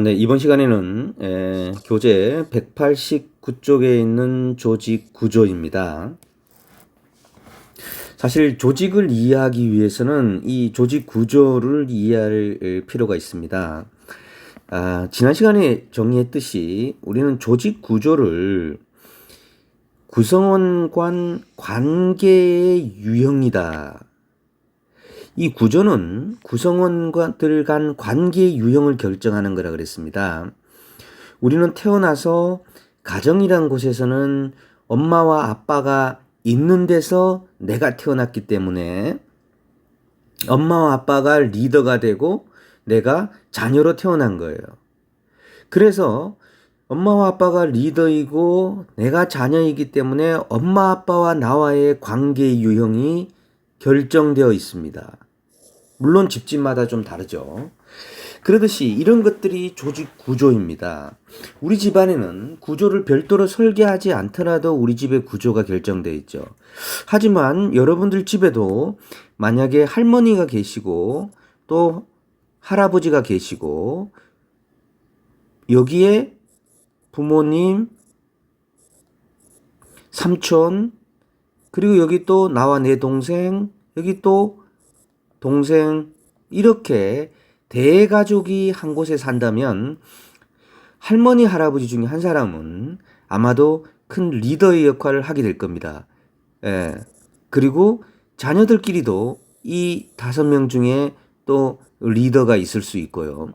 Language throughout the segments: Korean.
네. 이번 시간에는 교재 189쪽에 있는 조직 구조입니다. 사실 조직을 이해하기 위해서는 이 조직 구조를 이해할 필요가 있습니다. 지난 시간에 정리했듯이 우리는 조직 구조를 구성원 간 관계의 유형이다. 이 구조는 구성원들 간 관계의 유형을 결정하는 거라 그랬습니다. 우리는 태어나서 가정이란 곳에서는 엄마와 아빠가 있는 데서 내가 태어났기 때문에 엄마와 아빠가 리더가 되고 내가 자녀로 태어난 거예요. 그래서 엄마와 아빠가 리더이고 내가 자녀이기 때문에 엄마 아빠와 나와의 관계 유형이 결정되어 있습니다. 물론 집집마다 좀 다르죠. 그러듯이 이런 것들이 조직 구조입니다. 우리 집안에는 구조를 별도로 설계하지 않더라도 우리 집의 구조가 결정되어 있죠. 하지만 여러분들 집에도 만약에 할머니가 계시고 또 할아버지가 계시고 여기에 부모님, 삼촌, 그리고 여기 또 나와 내 동생, 여기 또 동생, 이렇게 대가족이 한 곳에 산다면 할머니, 할아버지 중에 한 사람은 아마도 큰 리더의 역할을 하게 될 겁니다. 예. 그리고 자녀들끼리도 이 5명 중에 또 리더가 있을 수 있고요.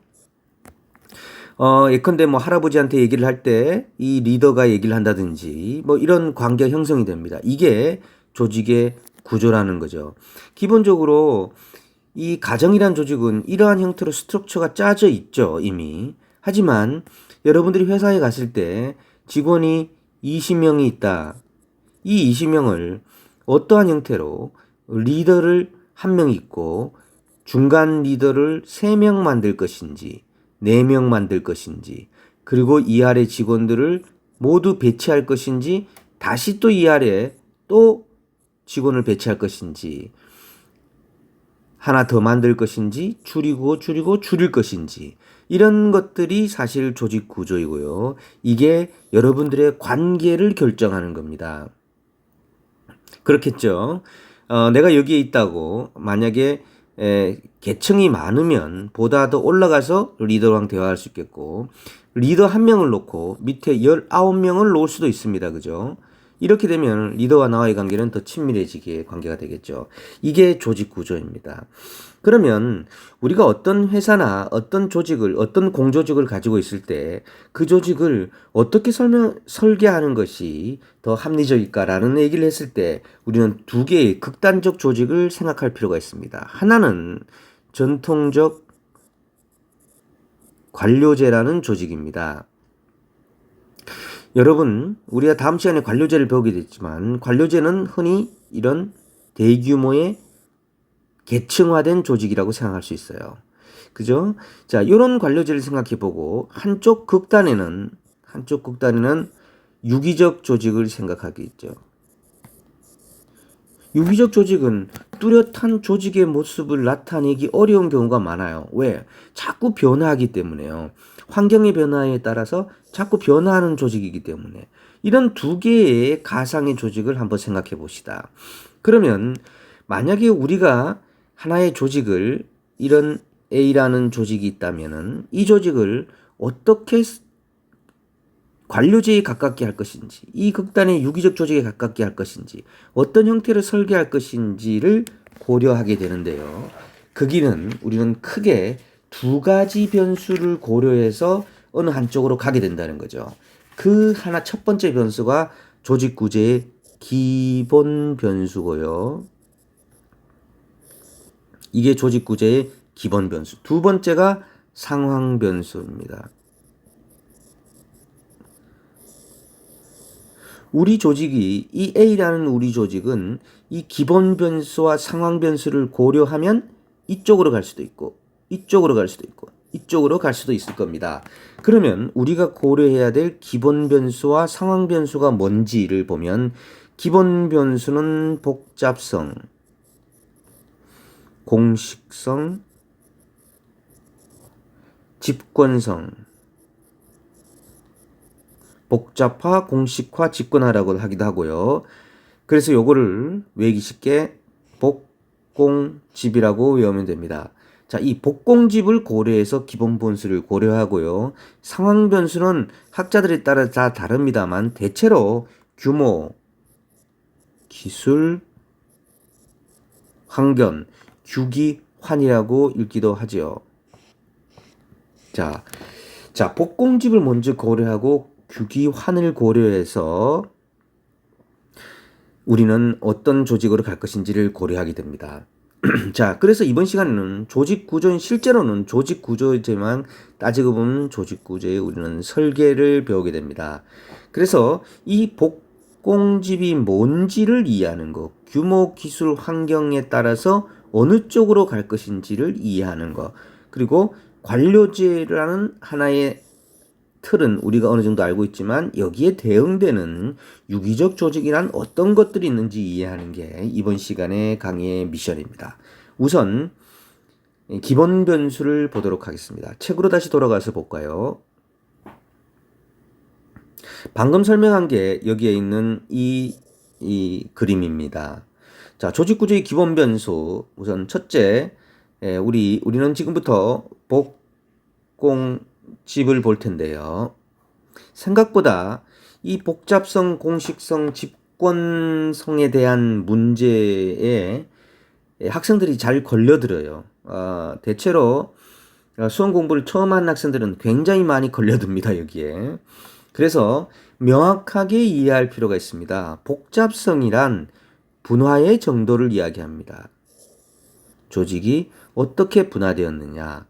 예컨대 뭐 할아버지한테 얘기를 할 때 이 리더가 얘기를 한다든지 뭐 이런 관계가 형성이 됩니다. 이게 조직의 구조라는 거죠. 기본적으로 이 가정이란 조직은 이러한 형태로 스트럭처가 짜져 있죠, 이미. 하지만 여러분들이 회사에 갔을 때 직원이 20명이 있다. 이 20명을 어떠한 형태로 리더를 1명 있고 중간 리더를 3명 만들 것인지 4명 만들 것인지 그리고 이 아래 직원들을 모두 배치할 것인지 다시 또 이 아래 또 직원을 배치할 것인지 하나 더 만들 것인지 줄일 것인지 이런 것들이 사실 조직 구조이고요. 이게 여러분들의 관계를 결정하는 겁니다. 그렇겠죠. 내가 여기에 있다고 만약에 계층이 많으면 보다 더 올라가서 리더랑 대화할 수 있겠고 리더 1명을 놓고 밑에 19명을 놓을 수도 있습니다. 그죠? 이렇게 되면 리더와 나와의 관계는 더 친밀해지게 관계가 되겠죠. 이게 조직 구조입니다. 그러면 우리가 어떤 회사나 어떤 조직을, 어떤 공조직을 가지고 있을 때 그 조직을 어떻게 설계하는 것이 더 합리적일까라는 얘기를 했을 때 우리는 2개의 극단적 조직을 생각할 필요가 있습니다. 하나는 전통적 관료제라는 조직입니다. 여러분, 우리가 다음 시간에 관료제를 배우게 됐지만 관료제는 흔히 이런 대규모의 계층화된 조직이라고 생각할 수 있어요. 그죠? 자, 이런 관료제를 생각해 보고 한쪽 극단에는 유기적 조직을 생각하겠죠. 유기적 조직은 뚜렷한 조직의 모습을 나타내기 어려운 경우가 많아요. 왜? 자꾸 변화하기 때문에요. 환경의 변화에 따라서 자꾸 변화하는 조직이기 때문에. 이런 2개의 가상의 조직을 한번 생각해 봅시다. 그러면 만약에 우리가 하나의 조직을 이런 A라는 조직이 있다면은 이 조직을 어떻게 관료제에 가깝게 할 것인지, 이 극단의 유기적 조직에 가깝게 할 것인지, 어떤 형태를 설계할 것인지를 고려하게 되는데요. 거기는 우리는 크게 2가지 변수를 고려해서 어느 한쪽으로 가게 된다는 거죠. 그 하나 첫 번째 변수가 조직 구제의 기본 변수고요. 이게 조직 구제의 기본 변수. 2번째가 상황 변수입니다. 우리 조직이 이 A라는 우리 조직은 이 기본 변수와 상황 변수를 고려하면 이쪽으로 갈 수도 있고 이쪽으로 갈 수도 있고 이쪽으로 갈 수도 있을 겁니다. 그러면 우리가 고려해야 될 기본 변수와 상황 변수가 뭔지를 보면 기본 변수는 복잡성, 공식성, 집권성, 복잡화, 공식화, 집권화라고 하기도 하고요. 그래서 요거를 외우기 쉽게 복공집이라고 외우면 됩니다. 자, 이 복공집을 고려해서 기본 변수를 고려하고요. 상황 변수는 학자들에 따라 다 다릅니다만 대체로 규모, 기술, 환경, 규기, 환이라고 읽기도 하지요. 자, 복공집을 먼저 고려하고 규기, 환을 고려해서 우리는 어떤 조직으로 갈 것인지를 고려하게 됩니다. 자, 그래서 이번 시간에는 조직 구조인 실제로는 조직 구조이지만 따지고 보면 조직 구조에 우리는 설계를 배우게 됩니다. 그래서 이 복공집이 뭔지를 이해하는 것, 규모, 기술, 환경에 따라서 어느 쪽으로 갈 것인지를 이해하는 것, 그리고 관료제라는 하나의 틀은 우리가 어느 정도 알고 있지만 여기에 대응되는 유기적 조직이란 어떤 것들이 있는지 이해하는 게 이번 시간의 강의의 미션입니다. 우선 기본 변수를 보도록 하겠습니다. 책으로 다시 돌아가서 볼까요? 방금 설명한 게 여기에 있는 이 그림입니다. 자, 조직 구조의 기본 변수. 우선 첫째, 우리는 지금부터 복공집을 볼 텐데요. 생각보다 이 복잡성, 공식성, 집권성에 대한 문제에 학생들이 잘 걸려들어요. 대체로 수험 공부를 처음 한 학생들은 굉장히 많이 걸려듭니다, 여기에. 그래서 명확하게 이해할 필요가 있습니다. 복잡성이란 분화의 정도를 이야기합니다. 조직이 어떻게 분화되었느냐.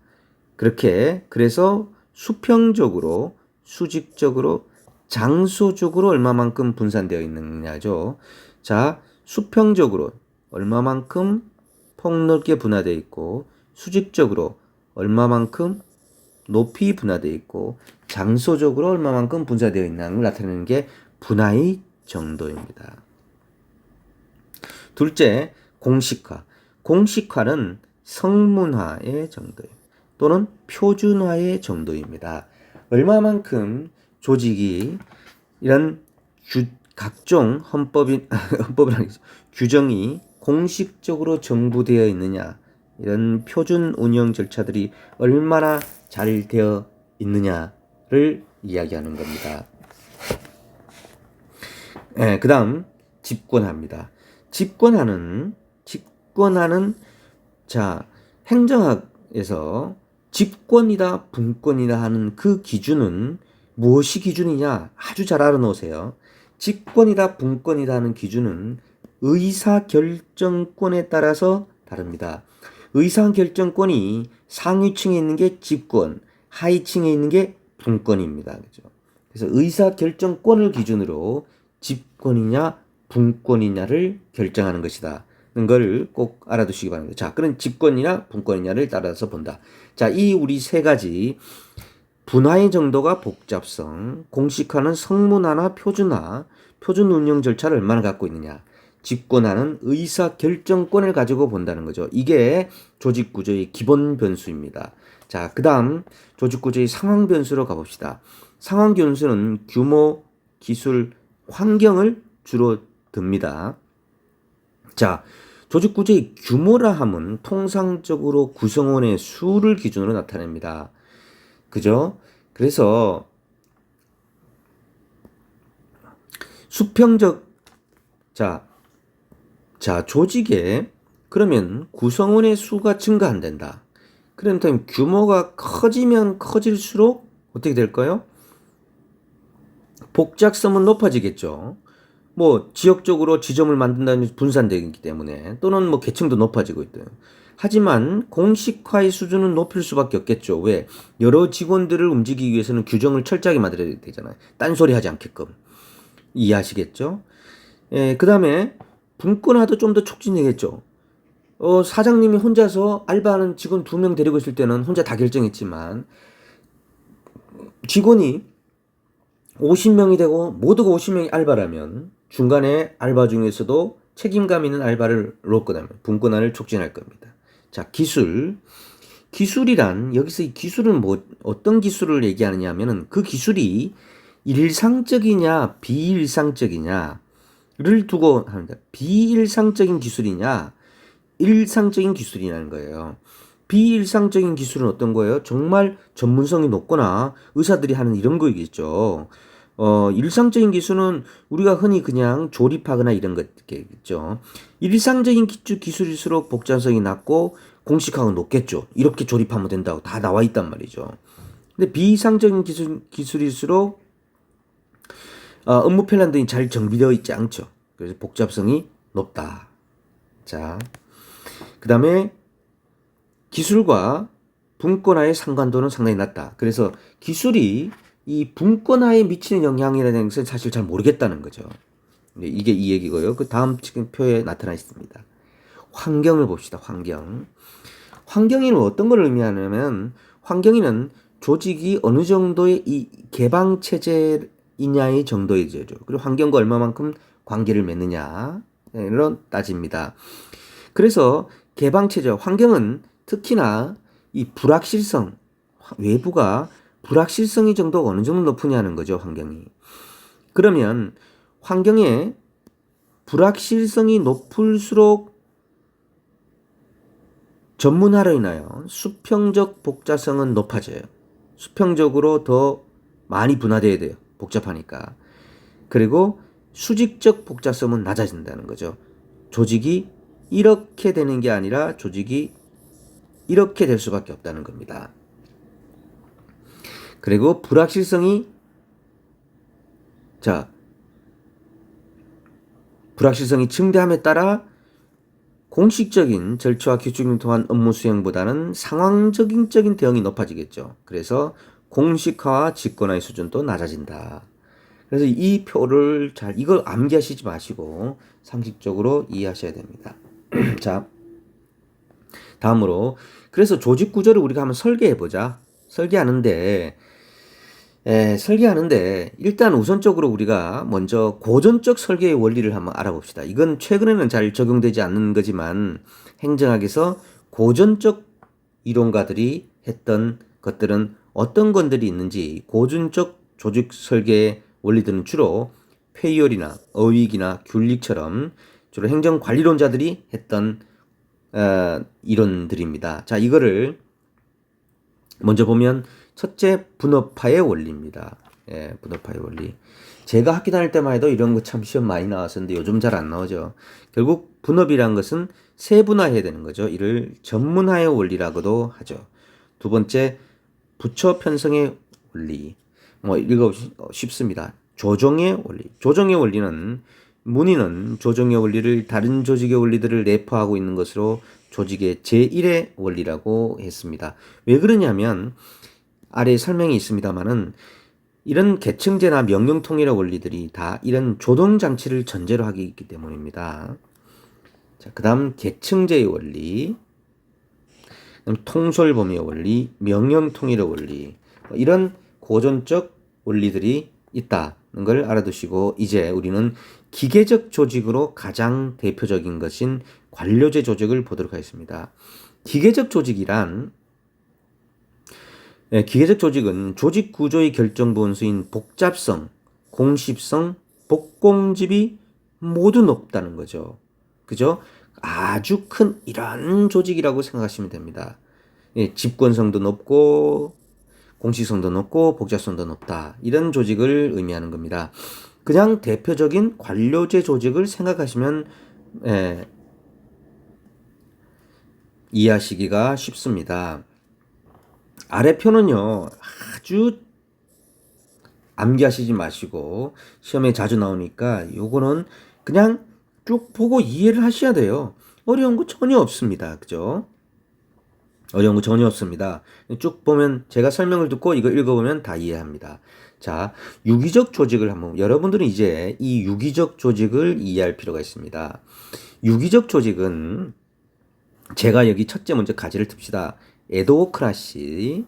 그래서 수평적으로, 수직적으로, 장소적으로 얼마만큼 분산되어 있느냐죠. 자, 수평적으로 얼마만큼 폭넓게 분화되어 있고, 수직적으로 얼마만큼 높이 분화되어 있고, 장소적으로 얼마만큼 분산되어 있느냐를 나타내는 게 분화의 정도입니다. 둘째, 공식화. 공식화는 성문화의 정도예요. 또는 표준화의 정도입니다. 얼마만큼 조직이 이런 각종 규정이 공식적으로 정부되어 있느냐, 이런 표준 운영 절차들이 얼마나 잘 되어 있느냐를 이야기하는 겁니다. 그 다음 집권화입니다. 집권화는 자, 행정학에서 집권이다, 분권이다 하는 그 기준은 무엇이 기준이냐? 아주 잘 알아놓으세요. 집권이다, 분권이다 하는 기준은 의사결정권에 따라서 다릅니다. 의사결정권이 상위층에 있는 게 집권, 하위층에 있는 게 분권입니다. 그죠? 그래서 의사결정권을 기준으로 집권이냐, 분권이냐를 결정하는 것이다. 걸 꼭 알아두시기 바랍니다. 자, 그럼 집권이냐 분권이냐를 따라서 본다. 자, 이 우리 세 가지 분화의 정도가 복잡성, 공식화는 성문화나 표준화, 표준 운영 절차를 얼마나 갖고 있느냐, 집권화는 의사 결정권을 가지고 본다는 거죠. 이게 조직 구조의 기본 변수입니다. 자, 그 다음 조직 구조의 상황 변수로 가봅시다. 상황 변수는 규모, 기술, 환경을 주로 듭니다. 자, 조직 구조의 규모라 함은 통상적으로 구성원의 수를 기준으로 나타냅니다. 그죠? 그래서 수평적 조직에 그러면 구성원의 수가 증가 안 된다. 그러면 규모가 커지면 커질수록 어떻게 될까요? 복잡성은 높아지겠죠. 뭐 지역적으로 지점을 만든다는 분산되기 때문에 또는 뭐 계층도 높아지고 있대요. 하지만 공식화의 수준은 높일 수밖에 없겠죠. 왜? 여러 직원들을 움직이기 위해서는 규정을 철저하게 만들어야 되잖아요. 딴소리 하지 않게끔. 이해하시겠죠? 그 다음에 분권화도 좀 더 촉진되겠죠. 사장님이 혼자서 알바하는 직원 2명 데리고 있을 때는 혼자 다 결정했지만 직원이 50명이 되고 모두가 50명이 알바라면 중간에 알바 중에서도 책임감 있는 알바를 놓고 나면 분권화를 촉진할 겁니다. 자, 기술. 기술이란 여기서 이 기술은 뭐 어떤 기술을 얘기하느냐 하면은 그 기술이 일상적이냐 비일상적이냐를 두고 합니다. 비일상적인 기술이냐 일상적인 기술이라는 거예요. 비일상적인 기술은 어떤 거예요? 정말 전문성이 높거나 의사들이 하는 이런 거겠죠. 일상적인 기술은 우리가 흔히 그냥 조립하거나 이런 것겠죠. 일상적인 기술일수록 복잡성이 낮고 공식화가 높겠죠. 이렇게 조립하면 된다고 다 나와 있단 말이죠. 근데 비이상적인 기술일수록 업무 플랜 등이 잘 정비되어 있지 않죠. 그래서 복잡성이 높다. 자, 그 다음에 기술과 분권화의 상관도는 상당히 낮다. 그래서 기술이 이 분권화에 미치는 영향이라는 것은 사실 잘 모르겠다는 거죠. 이게 이 얘기고요. 그 다음 지금 표에 나타나 있습니다. 환경을 봅시다. 환경. 환경이는 어떤 걸 의미하냐면 환경이는 조직이 어느 정도의 이 개방 체제이냐의 정도이죠. 그리고 환경과 얼마만큼 관계를 맺느냐를 따집니다. 그래서 개방 체제, 환경은 특히나 이 불확실성, 외부가 불확실성이 정도가 어느 정도 높으냐는 거죠, 환경이. 그러면 환경에 불확실성이 높을수록 전문화로 인하여 수평적 복잡성은 높아져요. 수평적으로 더 많이 분화돼야 돼요. 복잡하니까. 그리고 수직적 복잡성은 낮아진다는 거죠. 조직이 이렇게 되는 게 아니라 조직이 이렇게 될 수밖에 없다는 겁니다. 그리고 불확실성이 증대함에 따라 공식적인 절차와 규칙을 통한 업무 수행보다는 상황적인 대응이 높아지겠죠. 그래서 공식화와 직권화의 수준도 낮아진다. 그래서 이 표를 이걸 암기하시지 마시고 상식적으로 이해하셔야 됩니다. 자, 다음으로 그래서 조직 구조를 우리가 한번 설계해 보자. 설계하는데 일단 우선적으로 우리가 먼저 고전적 설계의 원리를 한번 알아봅시다. 이건 최근에는 잘 적용되지 않는 거지만 행정학에서 고전적 이론가들이 했던 것들은 어떤 것들이 있는지 고전적 조직 설계의 원리들은 주로 페이올이나 어윅이나 귤릭처럼 주로 행정관리론자들이 했던 이론들입니다. 자, 이거를 먼저 보면 첫째, 분업화의 원리입니다. 예, 분업화의 원리. 제가 학교 다닐 때만 해도 이런 거 참 시험 많이 나왔었는데 요즘 잘 안 나오죠. 결국 분업이란 것은 세분화해야 되는 거죠. 이를 전문화의 원리라고도 하죠. 두 번째, 부처 편성의 원리. 뭐 읽어 쉽습니다. 조정의 원리. 조정의 원리는 문의는 조정의 원리를 다른 조직의 원리들을 내포하고 있는 것으로 조직의 제1의 원리라고 했습니다. 왜 그러냐면 아래에 설명이 있습니다만은 이런 계층제나 명령 통일의 원리들이 다 이런 조동 장치를 전제로 하기 있기 때문입니다. 자, 그다음 계층제의 원리, 통솔범위의 원리, 명령 통일의 원리, 이런 고전적 원리들이 있다는 걸 알아두시고 이제 우리는 기계적 조직으로 가장 대표적인 것인 관료제 조직을 보도록 하겠습니다. 기계적 조직은 조직 구조의 결정 본수인 복잡성, 공식성, 복공집이 모두 높다는 거죠. 그죠? 아주 큰 이런 조직이라고 생각하시면 됩니다. 예, 집권성도 높고 공식성도 높고 복잡성도 높다. 이런 조직을 의미하는 겁니다. 그냥 대표적인 관료제 조직을 생각하시면 이해하시기가 쉽습니다. 아래 표는요, 아주 암기하시지 마시고 시험에 자주 나오니까 요거는 그냥 쭉 보고 이해를 하셔야 돼요. 어려운 거 전혀 없습니다. 그죠? 어려운 거 전혀 없습니다. 쭉 보면 제가 설명을 듣고 이거 읽어보면 다 이해합니다. 자, 유기적 조직을 여러분들은 이제 이 유기적 조직을 이해할 필요가 있습니다. 유기적 조직은 제가 여기 첫째 먼저 가지를 듭시다. 에도크라시,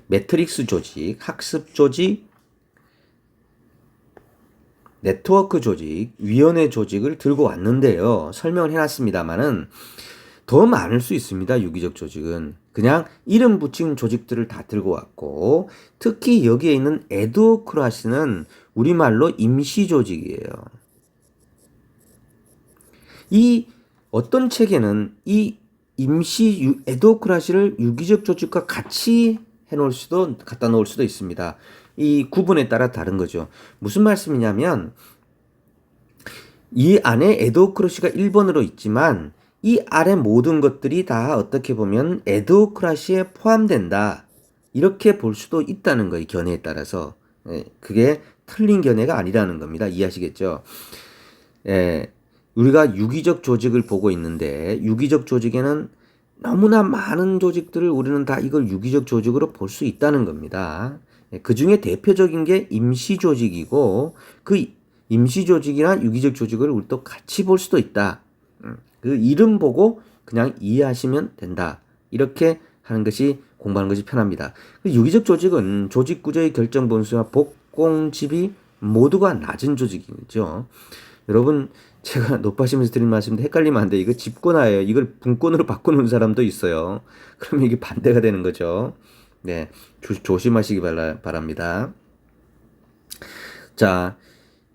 매트릭스 조직, 학습 조직, 네트워크 조직, 위원회 조직을 들고 왔는데요. 설명을 해놨습니다만은 더 많을 수 있습니다. 유기적 조직은. 그냥 이름 붙인 조직들을 다 들고 왔고, 특히 여기에 있는 에도크라시는 우리말로 임시 조직이에요. 이 어떤 책에는 이 임시 에도크라시를 유기적 조직과 같이 해놓을 수도, 갖다 놓을 수도 있습니다. 이 구분에 따라 다른 거죠. 무슨 말씀이냐면, 이 안에 에도크라시가 1번으로 있지만, 이 아래 모든 것들이 다 어떻게 보면 에도크라시에 포함된다. 이렇게 볼 수도 있다는 거예요. 견해에 따라서. 그게 틀린 견해가 아니라는 겁니다. 이해하시겠죠? 우리가 유기적 조직을 보고 있는데 유기적 조직에는 너무나 많은 조직들을 우리는 다 이걸 유기적 조직으로 볼 수 있다는 겁니다. 그 중에 대표적인 게 임시 조직이고 그 임시 조직이나 유기적 조직을 우리 또 같이 볼 수도 있다. 그 이름 보고 그냥 이해하시면 된다. 이렇게 하는 것이 공부하는 것이 편합니다. 유기적 조직은 조직 구조의 결정 분수와 복공집이 모두가 낮은 조직이죠. 여러분 제가 높아시면서 드린 말씀인데 헷갈리면 안 돼. 이거 집권화예요. 이걸 분권으로 바꾸는 사람도 있어요. 그러면 이게 반대가 되는 거죠. 네, 조심하시기 바랍니다. 자,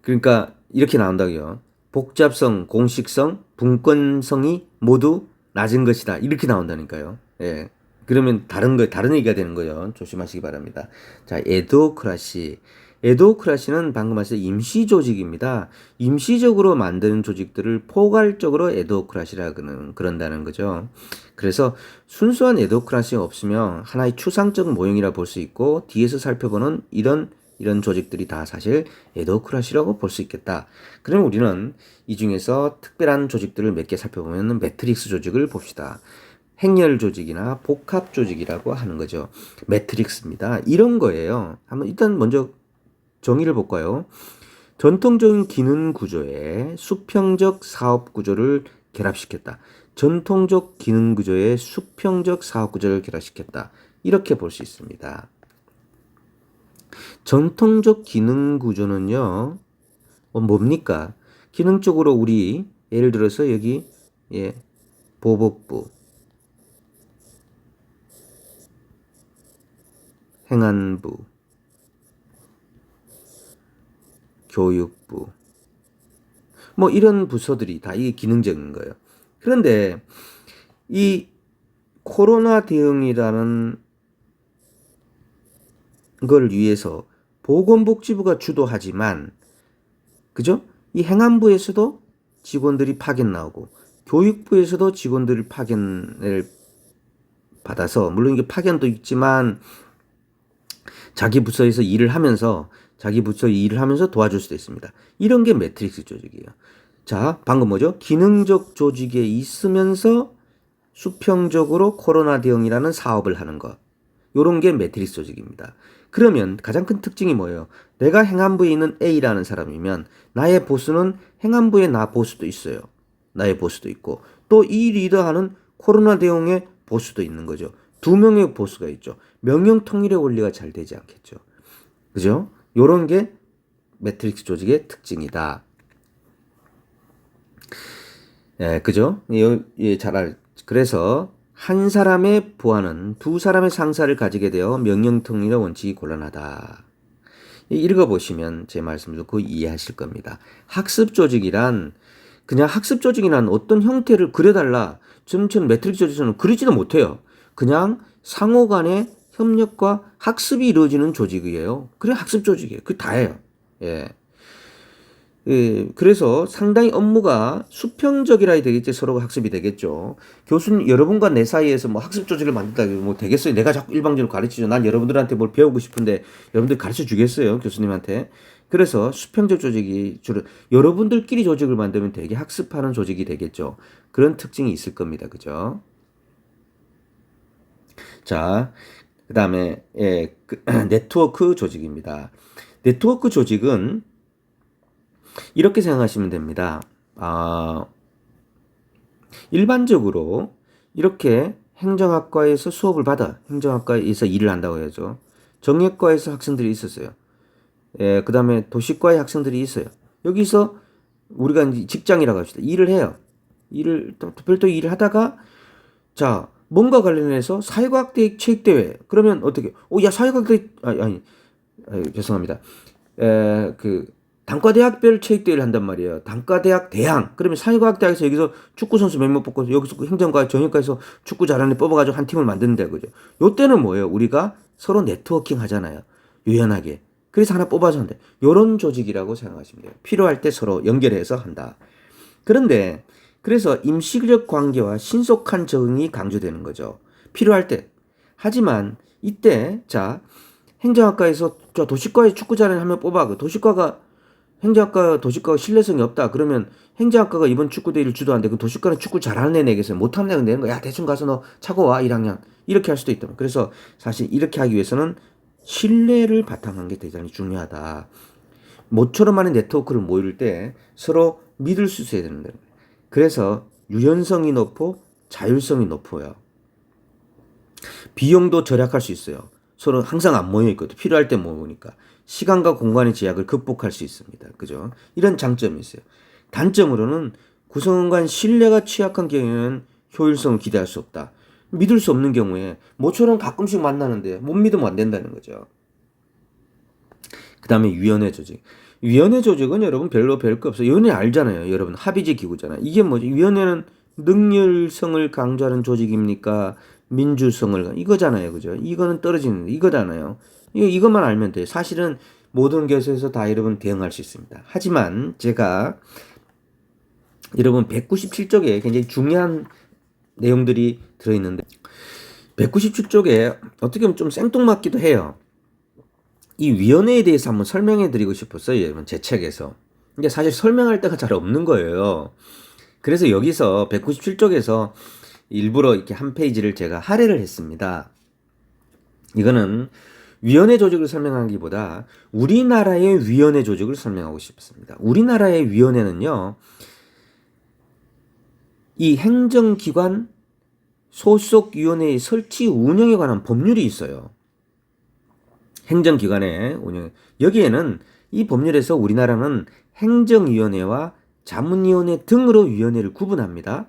그러니까 이렇게 나온다고요. 복잡성, 공식성, 분권성이 모두 낮은 것이다. 이렇게 나온다니까요. 예. 그러면 다른 얘기가 되는 거예요. 조심하시기 바랍니다. 자, 에도크라시. 에도크라시는 방금 말씀 임시 조직입니다. 임시적으로 만드는 조직들을 포괄적으로 에도크라시라고 그런다는 거죠. 그래서 순수한 에도크라시가 없으면 하나의 추상적 모형이라 볼 수 있고 뒤에서 살펴보는 이런 조직들이 다 사실 에도크라시라고 볼 수 있겠다. 그럼 우리는 이 중에서 특별한 조직들을 몇 개 살펴보면 매트릭스 조직을 봅시다. 행렬 조직이나 복합 조직이라고 하는 거죠. 매트릭스입니다. 이런 거예요. 한번 일단 먼저 정의를 볼까요? 전통적인 기능 구조에 수평적 사업 구조를 결합시켰다. 전통적 기능 구조에 수평적 사업 구조를 결합시켰다. 이렇게 볼 수 있습니다. 전통적 기능 구조는요, 뭡니까? 기능적으로 우리, 예를 들어서 여기, 보복부, 행안부, 교육부, 뭐 이런 부서들이 다 이게 기능적인 거예요. 그런데 이 코로나 대응이라는 걸 위해서 보건복지부가 주도하지만, 그죠? 이 행안부에서도 직원들이 파견 나오고, 교육부에서도 직원들이 파견을 받아서, 물론 이게 파견도 있지만, 자기 부서에서 일을 하면서 도와줄 수도 있습니다. 이런 게 매트릭스 조직이에요. 자, 방금 뭐죠? 기능적 조직에 있으면서 수평적으로 코로나 대응이라는 사업을 하는 것. 요런 게 매트릭스 조직입니다. 그러면 가장 큰 특징이 뭐예요? 내가 행안부에 있는 A라는 사람이면 나의 보스는 행안부에 나 보스도 있어요. 나의 보스도 있고 또 이 리더하는 코로나 대응의 보스도 있는 거죠. 두 명의 보스가 있죠. 명령 통일의 원리가 잘 되지 않겠죠. 그죠? 요런 게 매트릭스 조직의 특징이다. 그죠? 그래서 한 사람의 부하는 두 사람의 상사를 가지게 되어 명령 통일의 원칙이 곤란하다. 읽어보시면 제 말씀 듣고 이해하실 겁니다. 학습 조직이란 그냥 학습 조직이란 어떤 형태를 그려달라. 지금 매트릭스 조직에서는 그리지도 못해요. 그냥 상호 간의 협력과 학습이 이루어지는 조직이에요. 그래 학습 조직이에요. 그게 다예요. 그래서 상당히 업무가 수평적이라 해야 되겠지. 서로가 학습이 되겠죠. 교수님, 여러분과 내 사이에서 뭐 학습 조직을 만든다, 뭐 되겠어요? 내가 자꾸 일방적으로 가르치죠. 난 여러분들한테 뭘 배우고 싶은데 여러분들 가르쳐 주겠어요? 교수님한테. 그래서 수평적 조직이 주로 여러분들끼리 조직을 만들면 되게 학습하는 조직이 되겠죠. 그런 특징이 있을 겁니다. 그죠? 자, 그 다음에, 네트워크 조직입니다. 네트워크 조직은 이렇게 생각하시면 됩니다. 일반적으로 이렇게 행정학과에서 수업을 받아 행정학과에서 일을 한다고 해야죠. 정예과에서 학생들이 있었어요. 그 다음에 도시과의 학생들이 있어요. 여기서 우리가 이제 직장이라고 합시다. 일을 해요. 별도 일을 하다가 자, 뭔가 관련해서 사회과학대 체육대회. 그러면 어떻게? 야, 사회과학대, 죄송합니다. 그, 단과대학별 체육대회를 한단 말이에요. 단과대학 대항. 그러면 사회과학대학에서 여기서 축구선수 몇 명 뽑고, 여기서 행정과, 정형과에서 축구 잘하는 애 뽑아가지고 한 팀을 만드는데, 그죠? 요때는 뭐예요? 우리가 서로 네트워킹 하잖아요. 유연하게. 그래서 하나 뽑아서 한다. 요런 조직이라고 생각하시면 돼요. 필요할 때 서로 연결해서 한다. 그런데 그래서 임시적 관계와 신속한 적응이 강조되는 거죠. 필요할 때. 하지만 이때 자 행정학과에서 저 도시과에 축구 잘하는 한 명 뽑아. 그 도시과가 행정학과 도시과가 신뢰성이 없다. 그러면 행정학과가 이번 축구 대회를 주도하는데 그 도시과는 축구 잘하는 애 내게서 못하면 되는 거야. 야 대충 가서 너 차고 와 1학년 이렇게 할 수도 있다. 그래서 사실 이렇게 하기 위해서는 신뢰를 바탕한 게 대단히 중요하다. 모처럼 하는 네트워크를 모일 때 서로 믿을 수 있어야 되는 거예요. 그래서 유연성이 높고 자율성이 높아요. 비용도 절약할 수 있어요. 서로 항상 안 모여 있거든. 필요할 때 모으니까. 시간과 공간의 제약을 극복할 수 있습니다. 그죠? 이런 장점이 있어요. 단점으로는 구성원 간 신뢰가 취약한 경우에는 효율성을 기대할 수 없다. 믿을 수 없는 경우에 모처럼 가끔씩 만나는데 못 믿으면 안 된다는 거죠. 그 다음에 위원회 조직. 위원회 조직은 여러분 별로 별 거 없어요. 위원회 알잖아요. 여러분 합의제 기구잖아요. 이게 뭐지? 위원회는 능률성을 강조하는 조직입니까? 민주성을 이거잖아요. 그죠? 이거는 떨어지는 이거잖아요. 이것만 알면 돼요. 사실은 모든 것에서 다 여러분 대응할 수 있습니다. 하지만 제가 여러분 197쪽에 굉장히 중요한 내용들이 들어있는데 197쪽에 어떻게 보면 좀 생뚱맞기도 해요. 이 위원회에 대해서 한번 설명해 드리고 싶었어요. 여러분 제 책에서. 근데 사실 설명할 데가 잘 없는 거예요. 그래서 여기서 197쪽에서 일부러 이렇게 한 페이지를 제가 할애를 했습니다. 이거는 위원회 조직을 설명하기보다 우리나라의 위원회 조직을 설명하고 싶습니다. 우리나라의 위원회는요. 이 행정기관 소속위원회의 설치 운영에 관한 법률이 있어요. 행정기관의 운영. 여기에는 이 법률에서 우리나라는 행정위원회와 자문위원회 등으로 위원회를 구분합니다.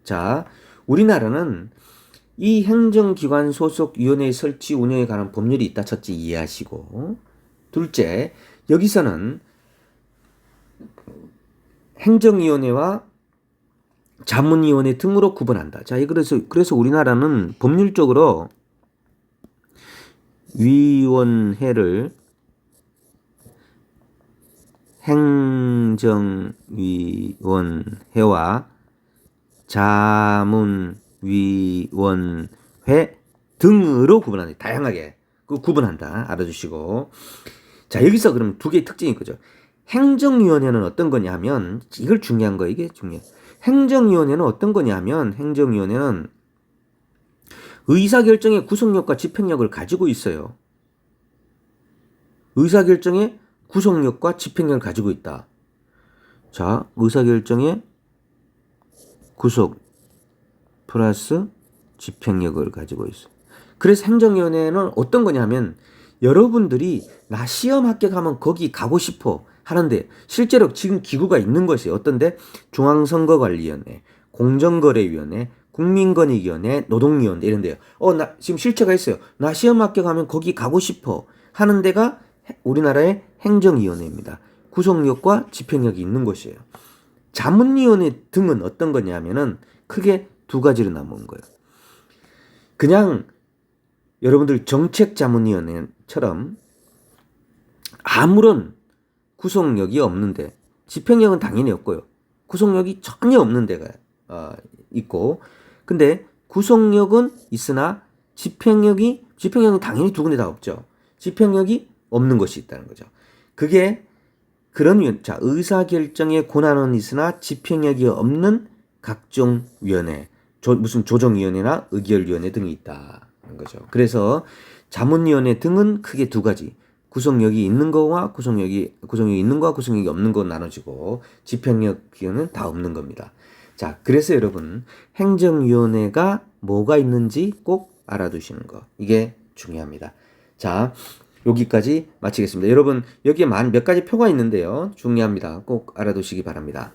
자, 우리나라는 이 행정기관 소속위원회의 설치 운영에 관한 법률이 있다. 첫째 이해하시고. 둘째, 여기서는 행정위원회와 자문위원회 등으로 구분한다. 자, 그래서 우리나라는 법률적으로 위원회를 행정위원회와 자문위원회 등으로 구분한다. 다양하게 구분한다. 알아주시고. 자, 여기서 그럼 두 개의 특징이 있죠. 행정위원회는 어떤 거냐 하면 이걸 중요한 거 이게 중요해. 행정위원회는 어떤 거냐 하면 행정위원회는 의사결정의 구속력과 집행력을 가지고 있어요. 의사결정의 구속력과 집행력을 가지고 있다. 자, 의사결정의 구속 플러스 집행력을 가지고 있어요. 그래서 행정위원회는 어떤 거냐면 여러분들이 나 시험 합격하면 거기 가고 싶어 하는데 실제로 지금 기구가 있는 것이 어떤데 중앙선거관리위원회, 공정거래위원회, 국민권익위원회, 노동위원회 이런 데요. 나 지금 실체가 있어요. 나 시험 합격하면 거기 가고 싶어 하는 데가 우리나라의 행정위원회입니다. 구속력과 집행력이 있는 것이에요. 자문위원회 등은 어떤 거냐면은 크게 두 가지로 나누는 거예요. 그냥 여러분들 정책자문위원회처럼 아무런 구속력이 없는데 집행력은 당연히 없고요. 구속력이 전혀 없는 데가 있고 근데 구속력은 있으나 집행력은 당연히 두 군데 다 없죠. 집행력이 없는 것이 있다는 거죠. 그게 그런 자 의사결정의 권한은 있으나 집행력이 없는 각종 위원회, 무슨 조정위원회나 의결위원회 등이 있다는 거죠. 그래서 자문위원회 등은 크게 두 가지. 구속력이 있는 거와 구속력이 있는 거와 구속력이 없는 거 나눠지고 집행력 기관은 다 없는 겁니다. 자, 그래서 여러분 행정위원회가 뭐가 있는지 꼭 알아두시는 거. 이게 중요합니다. 자, 여기까지 마치겠습니다. 여러분 여기에 몇 가지 표가 있는데요. 중요합니다. 꼭 알아두시기 바랍니다.